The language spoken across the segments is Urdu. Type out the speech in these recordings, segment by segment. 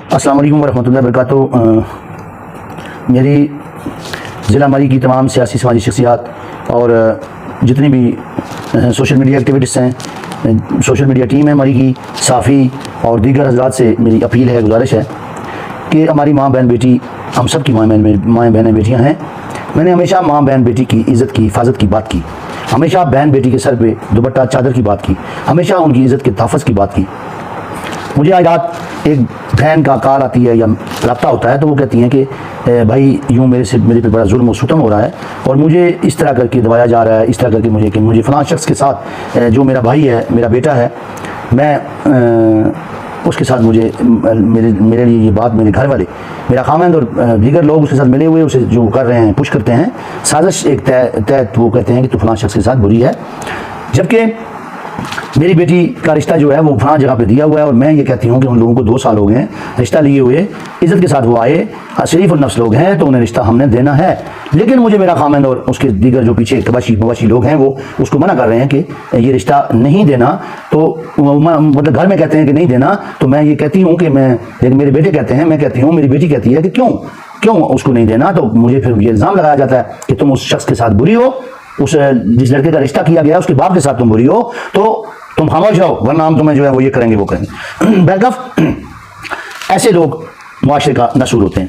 السلام علیکم ورحمۃ اللہ وبرکاتہ۔ میری ضلع مری کی تمام سیاسی سماجی شخصیات اور جتنی بھی سوشل میڈیا ایکٹیویٹسٹ ہیں، سوشل میڈیا ٹیم ہے مری کی، صحافی اور دیگر حضرات سے میری اپیل ہے، گزارش ہے کہ ہماری ماں بہن بیٹی، ہم سب کی مائیں بہنیں بیٹیاں ہیں۔ میں نے ہمیشہ ماں بہن بیٹی کی عزت کی، حفاظت کی بات کی، ہمیشہ بہن بیٹی کے سر پہ دوپٹہ چادر کی بات کی، ہمیشہ ان کی عزت کے تحفظ کی بات کی۔ مجھے آج رات ایک بہن کا کال آتی ہے یا رابطہ ہوتا ہے تو وہ کہتی ہیں کہ بھائی یوں میرے پہ بڑا ظلم و ستم ہو رہا ہے اور مجھے اس طرح کر کے دبایا جا رہا ہے، اس طرح کر کے مجھے فلاں شخص کے ساتھ جو میرا بھائی ہے، میرا بیٹا ہے، میں اس کے ساتھ میرے لیے یہ بات، میرے گھر والے، میرا خاوند اور دیگر لوگ اس کے ساتھ ملے ہوئے اسے جو کر رہے ہیں، پش کرتے ہیں، سازش ایک تحت وہ کہتے ہیں کہ تو فلاں شخص کے ساتھ بری ہے، جبکہ میری بیٹی کا رشتہ جو ہے وہ فلاں جگہ پہ دیا ہوا ہے اور میں یہ کہتی ہوں کہ ان لوگوں کو 2 سال ہو گئے ہیں رشتہ لیے ہوئے، عزت کے ساتھ وہ آئے، شریف النفس لوگ ہیں تو انہیں رشتہ ہم نے دینا ہے، لیکن مجھے میرا خاوند اور اس کے دیگر جو پیچھے تباشی لوگ ہیں وہ اس کو منع کر رہے ہیں کہ یہ رشتہ نہیں دینا، تو مطلب گھر میں کہتے ہیں کہ نہیں دینا، تو میں یہ کہتی ہوں کہ میرے بیٹے کہتے ہیں، میں کہتی ہوں، میری بیٹی کہتی ہے کہ کیوں اس کو نہیں دینا، تو مجھے پھر یہ الزام لگایا جاتا ہے کہ تم اس شخص کے ساتھ بری ہو، جس لڑکے کا رشتہ کیا گیا اس کے باپ کے ساتھ تم بری ہو، تو تم خاموش رہو ورنہ ہم تمہیں جو ہے وہ یہ کریں گے وہ کریں گے۔ بیکف ایسے لوگ معاشرے کا نسور ہوتے ہیں،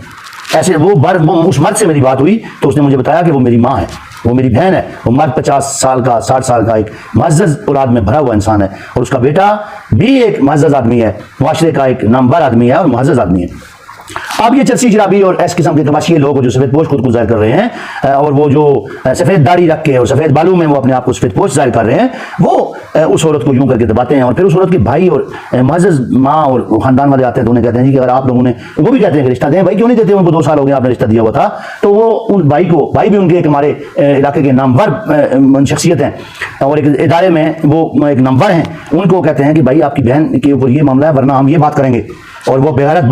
ایسے اس مرد سے میری بات ہوئی تو اس نے مجھے بتایا کہ وہ میری ماں ہے، وہ میری بہن ہے، وہ مرد 50 سال کا 60 سال کا ایک معزز اولاد میں بھرا ہوا انسان ہے اور اس کا بیٹا بھی ایک معزز آدمی ہے، معاشرے کا ایک نامور آدمی ہے اور معزز آدمی ہے۔ اب یہ چرسی شرابی اور اس قسم کے تباشی لوگ جو سفید پوش خود کو ظاہر کر رہے ہیں اور وہ جو سفید داڑھی رکھ کے اور سفید بالوں میں وہ اپنے آپ کو سفید پوش ظاہر کر رہے ہیں، وہ اس عورت کو یوں کر کے دباتے ہیں اور پھر اس عورت کے بھائی اور معزز ماں اور خاندان والے آتے ہیں تو انہیں کہتے ہیں کہ اگر آپ لوگوں نے، وہ بھی کہتے ہیں کہ رشتہ دیں، بھائی کیوں نہیں دیتے، ان کو 2 سال ہو گئے آپ نے رشتہ دیا ہوا تھا، تو وہ ان بھائی بھی ان کے ایک ہمارے علاقے کے نامور شخصیت ہیں اور ایک ادارے میں وہ ایک نامور ہیں، ان کو کہتے ہیں کہ بھائی آپ کی بہن کے اوپر یہ معاملہ ہے ورنہ ہم یہ بات کریں گے، اور وہ بے غیرت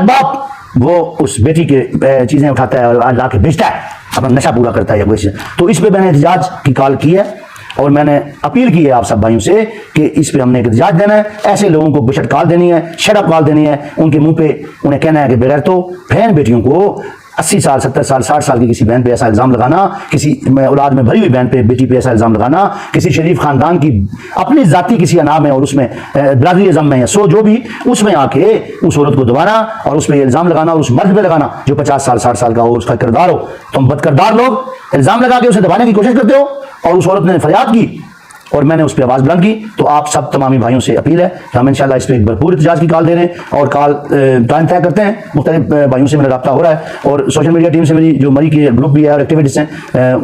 باپ وہ اس بیٹی کے چیزیں اٹھاتا ہے اور لا کے بیچتا ہے، اپنا نشہ پورا کرتا ہے۔ تو اس پہ میں نے احتجاج کی کال کی ہے اور میں نے اپیل کی ہے آپ سب بھائیوں سے کہ اس پہ ہم نے ایک احتجاج دینا ہے، ایسے لوگوں کو بشٹ کال دینی ہے، شٹ اپ کال دینی ہے، ان کے منہ پہ انہیں کہنا ہے کہ بغیر تو بہن بیٹیوں کو 80 سال 70 سال 60 سال کی کسی بہن پہ ایسا الزام لگانا، کسی اولاد میں بھری ہوئی بہن پہ بیٹی پہ ایسا الزام لگانا، کسی شریف خاندان کی اپنی ذاتی کسی انا میں اور اس میں برادری ازم میں یا جو بھی اس میں آ کے اس عورت کو دبانا اور اس پہ یہ الزام لگانا اور اس مرد پہ لگانا جو 50 سال 60 سال کا ہو، اس کا کردار ہو، تم بد کردار لوگ الزام لگا کے اسے دبانے کی کوشش کرتے ہو، اور اس عورت نے فریاد کی اور میں نے اس پہ آواز بلند کی۔ تو آپ سب تمامی بھائیوں سے اپیل ہے کہ ہم انشاءاللہ اس پہ ایک بھرپور احتجاج کی کال دے رہے ہیں اور کال ٹائم طے کرتے ہیں، مختلف بھائیوں سے میرا رابطہ ہو رہا ہے اور سوشل میڈیا ٹیم سے میری جو مری کے گروپ بھی ہے اور ایکٹیویٹیز ہیں،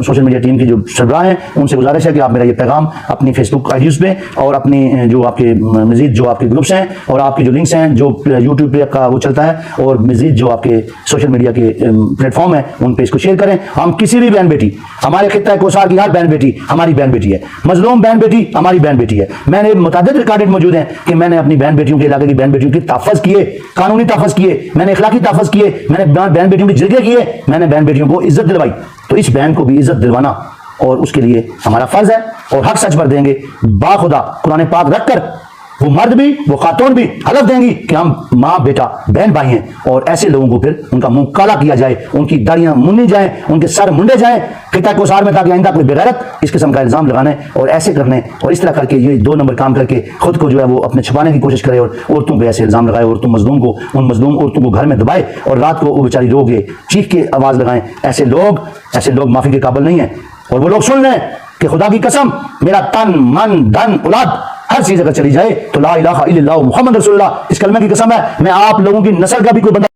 سوشل میڈیا ٹیم کے جو سربراہ ہیں ان سے گزارش ہے کہ آپ میرا یہ پیغام اپنی فیس بک آئی ڈیز پہ اور اپنی جو آپ کے مزید جو آپ کے گروپس ہیں اور آپ کے جو لنکس ہیں جو یوٹیوب پہ آپ کا وہ چلتا ہے اور مزید جو آپ کے سوشل میڈیا کے پلیٹ فارم ہیں ان پہ اس کو شیئر کریں۔ ہم کسی بھی بہن بیٹی، ہمارے خطہ کوسار کی ہر بہن بیٹی ہماری بہن بیٹی ہے، مظلوم بہن بیٹی ہماری بہن بیٹی ہے۔ میں نے متعدد ریکارڈڈ موجود ہیں کہ میں نے اپنی بہن بیٹیوں کے علاقے کی بہن بیٹیوں کی تحفظ کیے، قانونی تحفظ کیے، میں نے اخلاقی تحفظ کیے، میں نے بہن بیٹیوں کی جرگے کیے، میں نے بہن بیٹیوں کو عزت دلوائی، تو اس بہن کو بھی عزت دلوانا اور اس کے لیے ہمارا فرض ہے اور حق سچ پر دیں گے، باخدا قرآن پاک رکھ کر وہ مرد بھی وہ خاتون بھی حلف دیں گی کہ ہم ماں بیٹا بہن بھائی ہیں، اور ایسے لوگوں کو پھر ان کا منہ کالا کیا جائے، ان کی داڑیاں منی جائیں، ان کے سر منڈے جائیں خطہ کوسار میں، تاکہ آئندہ کوئی بغیرت اس قسم کا الزام لگانے اور ایسے کرنے اور اس طرح کر کے یہ 2 نمبر کام کر کے خود کو جو ہے وہ اپنے چھپانے کی کوشش کرے اور عورتوں پہ ایسے الزام لگائے، ان مظلوم عورتوں کو گھر میں دبائے اور رات کو وہ بیچاری رو کے چیخ کے آواز لگائیں۔ ایسے لوگ معافی کے قابل نہیں ہیں، اور وہ لوگ سن لیں کہ خدا کی قسم میرا تن من دھن اولاد ہر چیز اگر چلی جائے تو لا الہ الا اللہ محمد رسول اللہ اس کلمے کی قسم ہے، میں آپ لوگوں کی نسل کا بھی کوئی بندہ